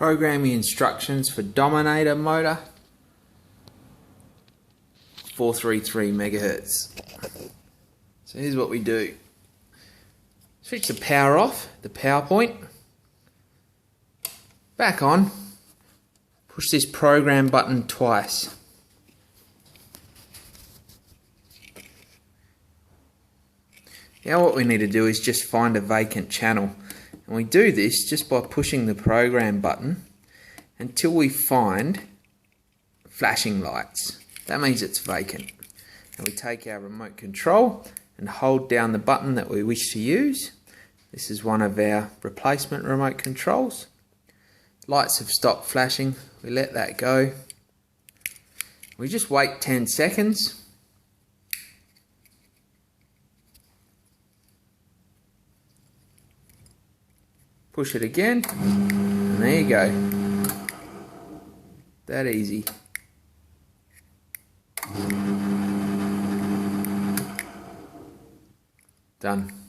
Programming instructions for Dominator motor, 433 megahertz. So here's what we do. Switch the power off, the power point, back on, push this program button twice. Now what we need to do is just find a vacant channel. And we do this just by pushing the program button until we find flashing lights. That means it's vacant. And we take our remote control and hold down the button that we wish to use. This is one of our replacement remote controls. Lights have stopped flashing. We let that go. We just wait 10 seconds. Push it again, and there you go. That easy. Done.